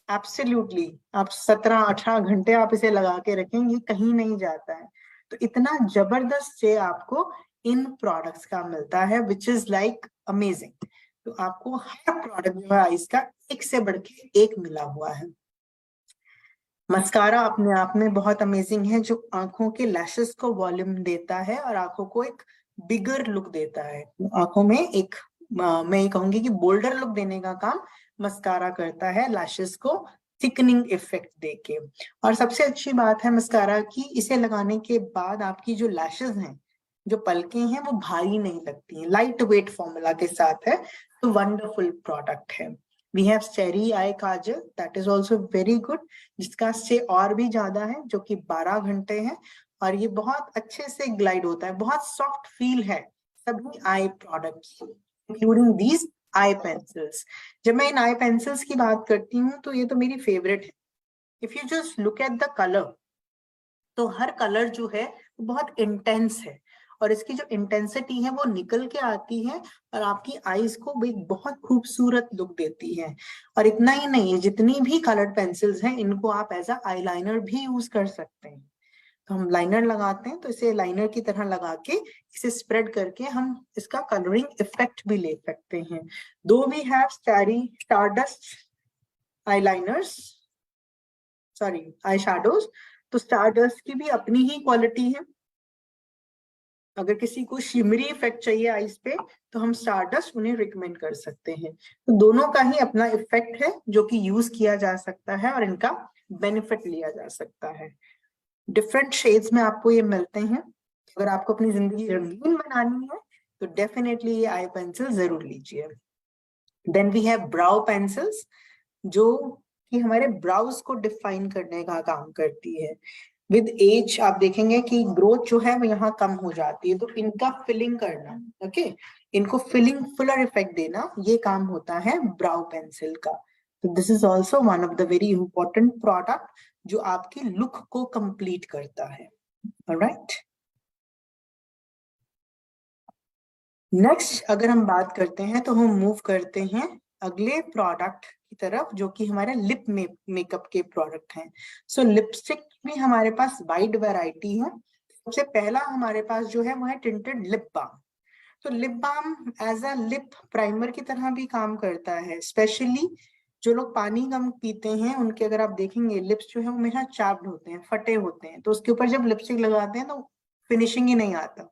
एब्सोल्युटली, आप 17-18 घंटे आप इसे लगा के रखेंगे, कहीं नहीं जाता है। तो इतना जबरदस्त से आपको इन प्रोडक्ट्स का मिलता है, विच इज लाइक अमेजिंग। तो आपको हर प्रोडक्ट जो है आइस का एक से बढ़ के एक मिला हुआ है। मस्कारा अपने आप में बहुत अमेजिंग है, जो आंखों के लैशेस को वॉल्यूम देता है और आंखों को एक बिगर लुक देता है। आंखों में एक मैं ये कहूंगी कि बोल्डर लुक देने का काम मस्कारा करता है, लैशेस को थिकनिंग इफेक्ट देके। और सबसे अच्छी बात है मस्कारा की, इसे लगाने के बाद आपकी जो लैशेस हैं, जो पलकें हैं, वो भारी नहीं लगती हैं, लाइट वेट फॉर्मूला के साथ है, तो वंडरफुल प्रोडक्ट है। We have starry eye kajal, that is also very good, जिसका स्टे और भी ज्यादा है, जो कि 12 घंटे है, और ये बहुत अच्छे से ग्लाइड होता है, बहुत सॉफ्ट फील है सभी eye products, including these eye pencils. जब मैं इन आई पेंसिल्स की बात करती हूँ तो ये तो मेरी फेवरेट है। If you just look at the colour, तो हर कलर जो है वो बहुत इंटेंस है, और इसकी जो इंटेंसिटी है वो निकल के आती है और आपकी आईज को एक बहुत खूबसूरत लुक देती है। और इतना ही नहीं, जितनी भी कलर्ड पेंसिल्स हैं इनको आप एज अ आईलाइनर भी यूज कर सकते हैं। तो हम लाइनर लगाते हैं तो इसे लाइनर की तरह लगा के इसे स्प्रेड करके हम इसका कलरिंग इफेक्ट भी ले सकते हैं। दो we have stardust eyeliners, sorry eyeshadows, तो स्टारडस्ट की भी अपनी ही क्वालिटी है। अगर किसी को शिमरी इफेक्ट चाहिए आईज पे तो हम स्टारडस्ट उन्हें रिकमेंड कर सकते हैं। तो दोनों का ही अपना इफेक्ट है जो कि यूज किया जा सकता है और इनका बेनिफिट लिया जा सकता है। डिफरेंट शेड्स में आपको ये मिलते हैं। अगर आपको अपनी जिंदगी रंगीन बनानी है तो डेफिनेटली ये आई पेंसिल जरूर लीजिए। Then we have brow pencils, जो कि हमारे ब्राउज को डिफाइन करने का काम करती है। विद एज आप देखेंगे कि ग्रोथ जो है वो यहाँ कम हो जाती है, तो इनका फिलिंग करना, ओके, इनको फिलिंग फुलर इफेक्ट देना, ये काम होता है ब्राउ पेंसिल का। तो this is also one of the very important product जो आपकी लुक को कंप्लीट करता है। ऑलराइट, नेक्स्ट अगर हम बात करते हैं तो हम मूव करते हैं अगले प्रोडक्ट की तरफ, जो कि हमारे लिप मेकअप के प्रोडक्ट हैं। सो लिपस्टिक में हमारे पास वाइड वैरायटी है। सबसे पहला हमारे पास जो है वो है टिंटेड लिप बाम। तो lip balm as a lip primer की तरह भी काम करता है। स्पेशली जो लोग पानी कम पीते हैं उनके अगर आप देखेंगे लिप्स जो है वो हमेशा चाप्ड होते हैं, फटे होते हैं, तो उसके ऊपर जब लिपस्टिक लगाते हैं तो फिनिशिंग ही नहीं आता।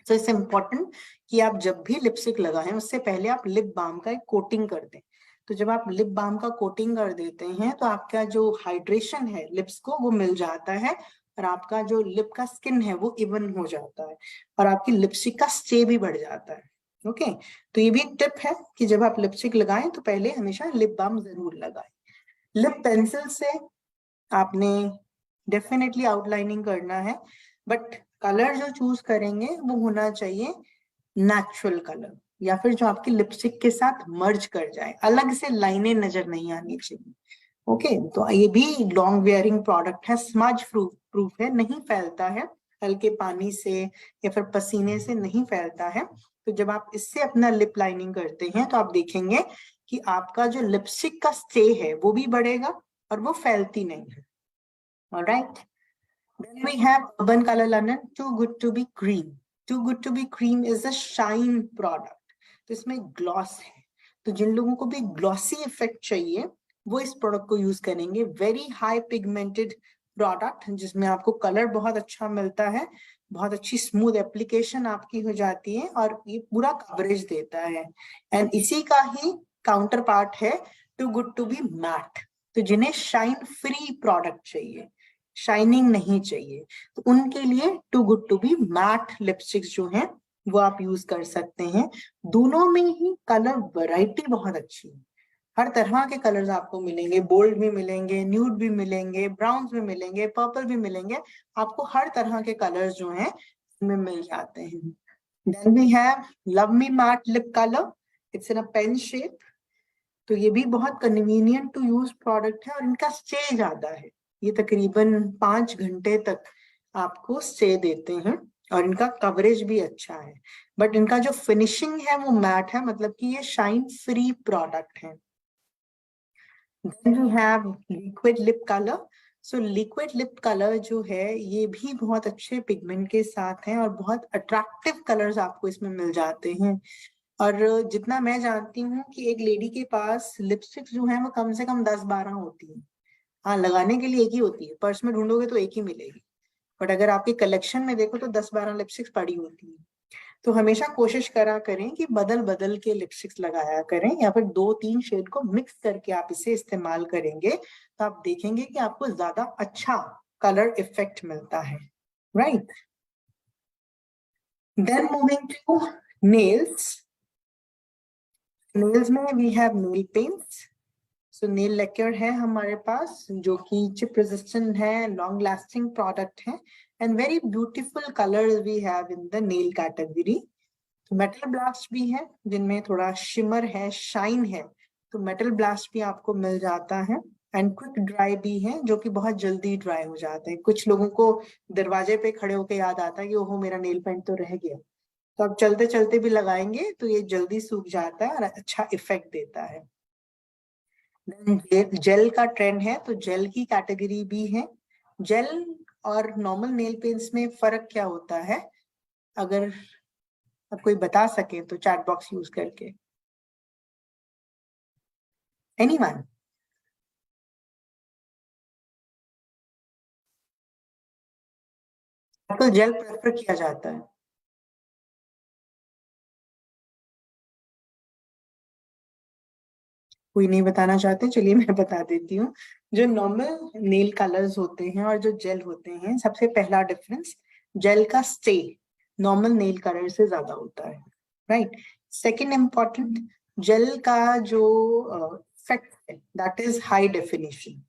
तो इससे इम्पोर्टेंट कि आप जब भी लिपस्टिक लगाएं उससे पहले आप लिप बाम का एक कोटिंग कर दें। तो जब आप लिप बाम का कोटिंग कर देते हैं तो आपका जो हाइड्रेशन है लिप्स को वो मिल जाता है, और आपका जो लिप का स्किन है वो इवन हो जाता है, और आपकी लिपस्टिक का स्टे भी बढ़ जाता है। ओके, तो ये भी एक टिप है कि जब आप लिपस्टिक लगाएं तो पहले हमेशा लिप बाम जरूर लगाएं। लिप पेंसिल से आपने डेफिनेटली आउटलाइनिंग करना है, बट कलर जो चूज करेंगे वो होना चाहिए नेचुरल कलर, या फिर जो आपकी लिपस्टिक के साथ मर्ज कर जाए, अलग से लाइनें नजर नहीं आनी चाहिए। ओके, तो ये भी लॉन्ग वेयरिंग प्रोडक्ट है, स्मज प्रूफ है, नहीं फैलता है हल्के पानी से या फिर पसीने से नहीं फैलता है। तो जब आप इससे अपना लिप लाइनिंग करते हैं तो आप देखेंगे कि आपका जो लिपस्टिक का स्टे है वो भी बढ़ेगा और वो फैलती नहीं है। Alright, then we have Urban Color London Too Good to Be Cream. Too Good to Be Cream is a shine product. तो इसमें ग्लॉस है, तो जिन लोगों को भी ग्लॉसी इफेक्ट चाहिए वो इस प्रोडक्ट को यूज करेंगे। वेरी हाई पिगमेंटेड प्रोडक्ट जिसमें आपको कलर बहुत अच्छा मिलता है, बहुत अच्छी स्मूथ एप्लीकेशन आपकी हो जाती है, और ये पूरा कवरेज देता है। एंड इसी का ही काउंटर पार्ट है too good to be matte. तो जिन्हें शाइन फ्री प्रोडक्ट चाहिए, शाइनिंग नहीं चाहिए, तो उनके लिए too good to be matte lipsticks जो हैं वो आप यूज कर सकते हैं। दोनों में ही कलर वैरायटी बहुत अच्छी है, हर तरह के कलर्स आपको मिलेंगे, बोल्ड भी मिलेंगे, न्यूड भी मिलेंगे, ब्राउन भी मिलेंगे, पर्पल भी मिलेंगे, आपको हर तरह के कलर्स जो हैं इसमें मिल जाते हैं। Then we have love me matte lip colour, it's in a pen shape. तो ये भी बहुत कन्वीनियंट टू यूज प्रोडक्ट है और इनका स्टे ज्यादा है, ये तकरीबन 5 घंटे तक आपको स्टे देते हैं और इनका कवरेज भी अच्छा है, बट इनका जो फिनिशिंग है वो मैट है, मतलब कि ये शाइन फ्री प्रोडक्ट है। Then we have liquid lip color. So liquid lip color जो है ये भी बहुत अच्छे पिगमेंट के साथ है और बहुत अट्रैक्टिव कलर्स आपको इसमें मिल जाते हैं। और जितना मैं जानती हूँ कि एक लेडी के पास लिपस्टिक जो है वो कम से कम 10-12 होती है। हाँ, लगाने के लिए एक ही होती है, पर्स में ढूंढोगे तो एक ही मिलेगी, बट अगर आपके कलेक्शन में देखो तो 10-12 लिपस्टिक्स पड़ी होती है। तो हमेशा कोशिश करा करें कि बदल बदल के लिपस्टिक्स लगाया करें, या फिर 2-3 शेड को मिक्स करके आप इसे इस्तेमाल करेंगे तो आप देखेंगे कि आपको ज्यादा अच्छा कलर इफेक्ट मिलता है, right. Then moving to nails. Nails में we have nail paints. So nail lacquer है हमारे पास, जो कि चिप रेजिस्टेंट है, लॉन्ग लास्टिंग प्रोडक्ट है, and very beautiful colours we have in the nail category. तो मेटल ब्लास्ट भी है जिनमें थोड़ा शिमर है, शाइन है, तो मेटल ब्लास्ट भी आपको मिल जाता है। एंड क्विक ड्राई भी है, जो कि बहुत जल्दी ड्राई हो जाते हैं। कुछ लोगों को दरवाजे पे खड़े होके याद आता है कि ओहो मेरा नेल पेंट तो रह गया, तो आप चलते चलते भी लगाएंगे तो ये जल्दी सूख जाता है और अच्छा इफेक्ट देता है। जेल का ट्रेंड है, तो जेल की कैटेगरी भी है। जेल और नॉर्मल नेल पेंट्स में फर्क क्या होता है, अगर आप कोई बता सके तो चैट बॉक्स यूज करके। एनीवन? आजकल जेल प्रेफर किया जाता है। कोई नहीं बताना चाहते, चलिए मैं बता देती हूँ। जो नॉर्मल नेल कलर्स होते हैं और जो जेल होते हैं, सबसे पहला डिफरेंस, जेल का स्टे नॉर्मल नेल कलर से ज्यादा होता है, राइट। सेकंड इम्पॉर्टेंट, जेल का जो इफेक्ट है दैट इज हाई डेफिनेशन।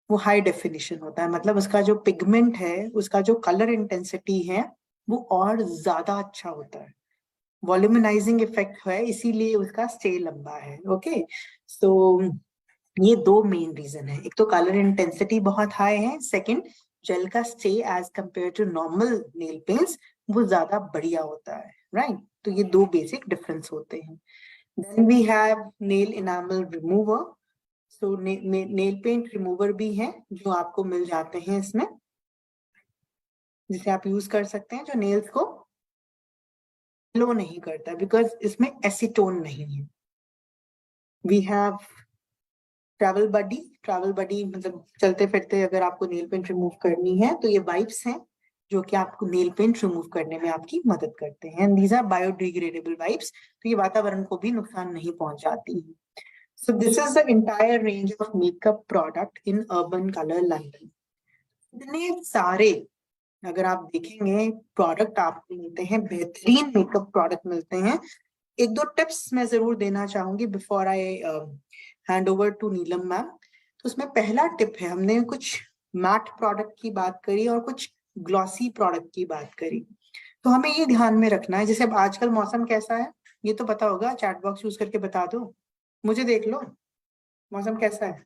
वो हाई डेफिनेशन होता है, मतलब उसका जो पिगमेंट है, उसका जो कलर इंटेंसिटी है, वो और ज्यादा अच्छा होता है। वॉल्यूमनाइजिंग इफेक्ट है, इसीलिए उसका स्टे लंबा है। ओके, सो ये दो मेन रीजन है। एक तो कलर इंटेंसिटी बहुत हाई है, सेकंड जेल का stay as compare to normal nail paints वो ज्यादा बढ़िया होता है, राइट। तो ये दो बेसिक डिफरेंस होते हैं। Then we have nail enamel remover. So nail paint remover भी है जो आपको मिल जाते हैं इसमें, जिसे आप यूज कर सकते हैं, जो नेल्स को ग्लो नहीं करता बिकॉज इसमें एसीटोन नहीं है। We have travel buddy. Travel buddy मतलब चलते फिरते अगर आपको नेल पेंट रिमूव करनी है तो ये वाइप्स हैं जो कि आपको नेल पेंट रिमूव करने में आपकी मदद करते हैं। दीज आर बायोडिग्रेडेबल वाइप्स, तो ये वातावरण को भी नुकसान नहीं पहुंचाती है। So this is the entire range of makeup product in Urban Color London. इतने सारे अगर आप देखेंगे प्रोडक्ट आपको मिलते हैं, बेहतरीन मेकअप प्रोडक्ट मिलते हैं। एक दो टिप्स मैं जरूर देना चाहूंगी before I hand over to Neelam ma'am. तो उसमें पहला टिप है, हमने कुछ मैट प्रोडक्ट की बात करी और कुछ ग्लॉसी प्रोडक्ट की बात करी, तो हमें ये ध्यान में रखना है, जैसे अब आजकल मौसम कैसा है ये तो पता होगा, चैट बॉक्स यूज करके बता दो, मुझे देख लो मौसम कैसा है।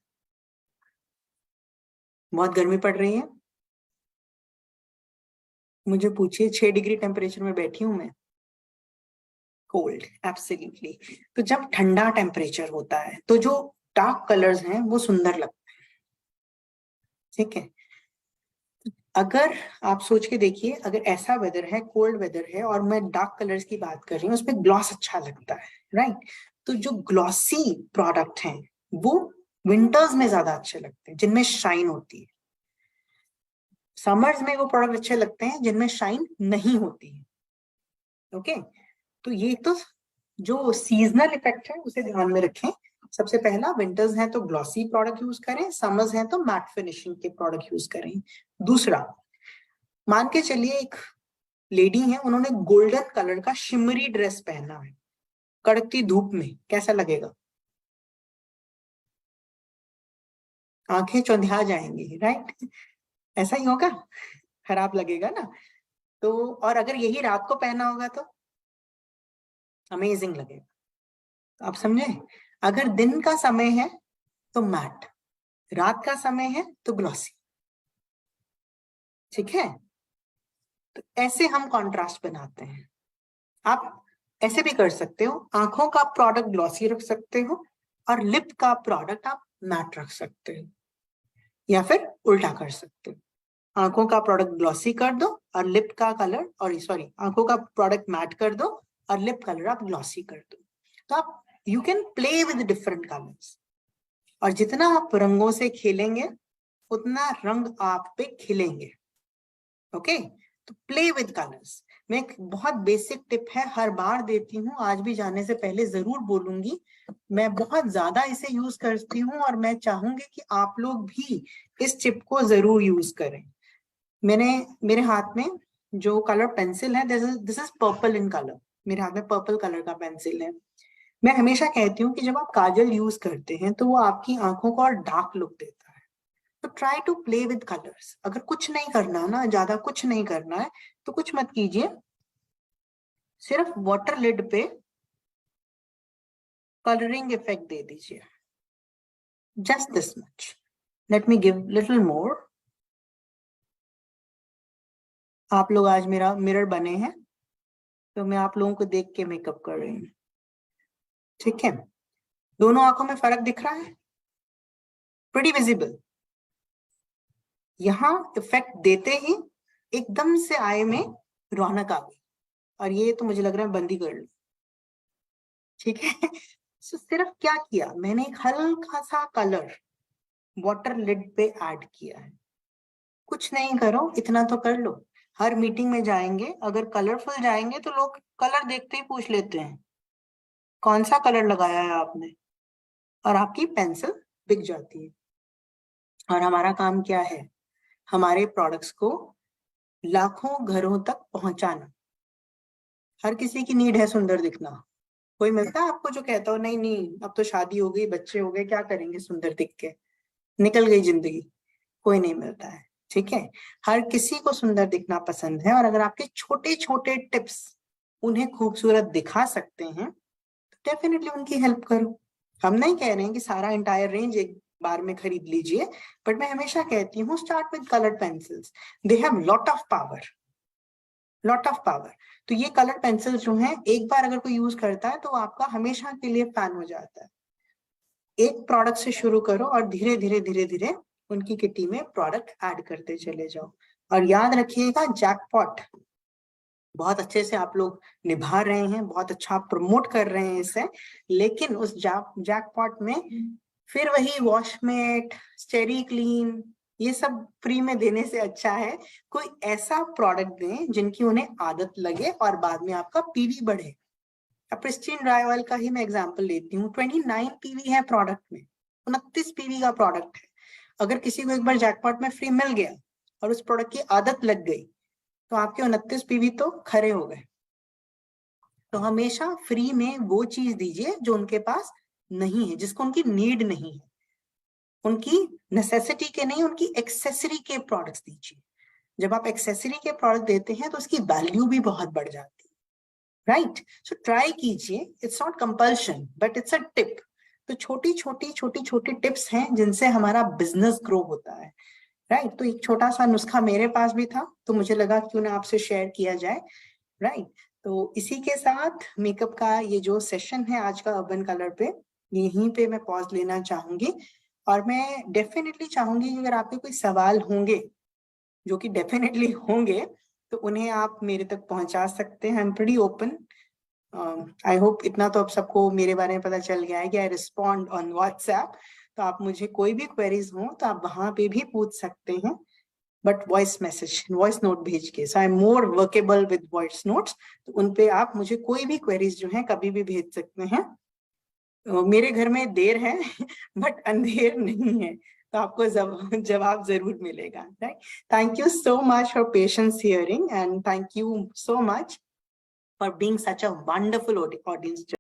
बहुत गर्मी पड़ रही है, मुझे पूछिए, 6 डिग्री टेम्परेचर में बैठी हूं मैं। Cold, absolutely. तो जब ठंडा टेम्परेचर होता है तो जो डार्क कलर्स हैं वो सुंदर लगते हैं, ठीक है। अगर आप सोच के देखिए, अगर ऐसा वेदर है, कोल्ड वेदर है और मैं डार्क कलर्स की बात कर रही हूँ, उसमें ग्लॉस अच्छा लगता है, राइट। तो जो ग्लॉसी प्रोडक्ट हैं वो विंटर्स में ज्यादा अच्छे लगते हैं, जिनमें शाइन होती है। समर्स में वो प्रोडक्ट अच्छे लगते हैं जिनमें शाइन नहीं होती है। ओके, तो ये तो जो सीजनल इफेक्ट है उसे ध्यान में रखें। सबसे पहला, विंटर्स हैं तो ग्लॉसी प्रोडक्ट यूज करें, समर्स हैं तो मैट फिनिशिंग के प्रोडक्ट यूज करें। दूसरा, मान के चलिए एक लेडी है, उन्होंने गोल्डन कलर का शिमरी ड्रेस पहना है, कड़कती धूप में, कैसा लगेगा? आंखें चौंधिया जाएंगी, राइट। ऐसा ही होगा, खराब लगेगा ना। तो और अगर यही रात को पहना होगा तो अमेजिंग लगेगा। तो आप समझे, अगर दिन का समय है तो मैट, रात का समय है तो ग्लॉसी, ठीक है। तो ऐसे हम कॉन्ट्रास्ट बनाते हैं। आप ऐसे भी कर सकते हो, आंखों का प्रोडक्ट ग्लॉसी रख सकते हो और लिप का प्रोडक्ट आप मैट रख सकते हो, या फिर उल्टा कर सकते हो, आंखों का प्रोडक्ट ग्लॉसी कर दो और लिप का कलर, और सॉरी, आंखों का प्रोडक्ट मैट कर दो और लिप कलर आप ग्लॉसी कर दो। तो आप you can play with different colours, और जितना आप रंगों से खेलेंगे उतना रंग आप पे खिलेंगे। ओके, तो प्ले विद कलर्स। मैं एक बहुत बेसिक टिप है, हर बार देती हूँ, आज भी जाने से पहले जरूर बोलूंगी, मैं बहुत ज्यादा इसे यूज करती हूँ और मैं चाहूंगी कि आप लोग भी इस टिप को जरूर यूज करें। मेरे हाथ में जो कलर पेंसिल है, this is purple in colour, मेरे हाथ में पर्पल कलर का पेंसिल है। मैं हमेशा कहती हूँ कि जब आप काजल यूज करते हैं तो वो आपकी आंखों को और डार्क लुक देता है। तो try to play with colours. अगर कुछ नहीं करना ना, ज्यादा कुछ नहीं करना है, तो कुछ मत कीजिए, सिर्फ वाटर लिड पे कलरिंग इफेक्ट दे दीजिए, just this much. Let me give little more. आप लोग आज मेरा मिरर बने हैं, तो मैं आप लोगों को देख के मेकअप कर रही हूँ, ठीक है? दोनों आंखों में फर्क दिख रहा है? Pretty visible. यहाँ इफेक्ट देते ही एकदम से आई में रौनक आ गई, और ये तो मुझे लग रहा है बंद ही कर लो, ठीक है? so, सिर्फ क्या किया मैंने, एक हल्का सा कलर वाटर लिड पे ऐड किया है। कुछ नहीं करो, इतना तो कर लो। हर मीटिंग में जाएंगे, अगर कलरफुल जाएंगे तो लोग कलर देखते ही पूछ लेते हैं कौन सा कलर लगाया है आपने, और आपकी पेंसिल बिक जाती है। और हमारा काम क्या है? हमारे प्रोडक्ट्स को लाखों घरों तक पहुंचाना। हर किसी की नीड है सुंदर दिखना। कोई मिलता है आपको जो कहता हो नहीं नहीं अब तो शादी हो गई, बच्चे हो गए, क्या करेंगे सुंदर दिख के, निकल गई जिंदगी? कोई नहीं मिलता है, ठीक है? हर किसी को सुंदर दिखना पसंद है, और अगर आपके छोटे छोटे टिप्स उन्हें खूबसूरत दिखा सकते हैं तो डेफिनेटली उनकी हेल्प करो। हम नहीं कह रहे हैं कि सारा इंटायर रेंज एक बार में खरीद लीजिए, बट मैं हमेशा कहती हूँ start with coloured pencils, they have lot of power, lot of power. तो ये कलर पेंसिल जो है, एक बार अगर कोई यूज करता है तो आपका हमेशा के लिए फैन हो जाता है। एक प्रोडक्ट से शुरू करो और धीरे धीरे धीरे धीरे उनकी किटी में प्रोडक्ट ऐड करते चले जाओ। और याद रखिएगा, जैकपॉट बहुत अच्छे से आप लोग निभा रहे हैं, बहुत अच्छा प्रमोट कर रहे हैं इसे, लेकिन उस जैकपॉट में फिर वही वॉशमेट, स्टेरी क्लीन, ये सब फ्री में देने से अच्छा है कोई ऐसा प्रोडक्ट दें जिनकी उन्हें आदत लगे और बाद में आपका पीवी बढ़े। अब प्रिस्टीन ड्राई ऑयल का ही मैं एग्जांपल लेती हूँ, 29 पीवी है प्रोडक्ट में, 29 पीवी का प्रोडक्ट है। अगर किसी को एक बार जैकपॉट में फ्री मिल गया और उस प्रोडक्ट की आदत लग गई तो आपके 29 पीवी तो खरे हो गए। तो हमेशा फ्री में वो चीज दीजिए जो उनके पास नहीं है, जिसको उनकी नीड नहीं है, उनकी नेसेसिटी के नहीं, उनकी एक्सेसरी के प्रोडक्ट्स दीजिए। जब आप एक्सेसरी के प्रोडक्ट देते हैं तो उसकी वैल्यू भी बहुत बढ़ जाती है, राइट? सो ट्राई कीजिए, it's not compulsion but it's a tip. तो छोटी छोटी छोटी छोटी टिप्स हैं जिनसे हमारा बिजनेस ग्रो होता है, राइट? तो एक छोटा सा नुस्खा मेरे पास भी था, तो मुझे लगा क्यों ना आपसे शेयर किया जाए, राइट? तो इसी के साथ मेकअप का ये जो सेशन है आज का अर्बन कलर पे, यहीं पे मैं पॉज लेना चाहूंगी। और मैं डेफिनेटली चाहूंगी कि अगर आपके कोई सवाल होंगे, जो कि डेफिनेटली होंगे, तो उन्हें आप मेरे तक पहुंचा सकते हैं। I am pretty open. I hope इतना तो अब सबको मेरे बारे में पता चल गया है कि आई रिस्पॉन्ड ऑन व्हाट्सएप। तो आप मुझे कोई भी क्वेरीज हो तो आप वहां पे भी पूछ सकते हैं, but voice message, voice note भेज के। So I am more workable with voice notes, तो उन पे आप मुझे कोई भी क्वेरीज जो है कभी भी भेज सकते हैं। मेरे घर में देर है बट अंधेर नहीं है, तो आपको जवाब जरूर मिलेगा, right? Thank you so much for patience hearing, and thank you so much for being such a wonderful audience.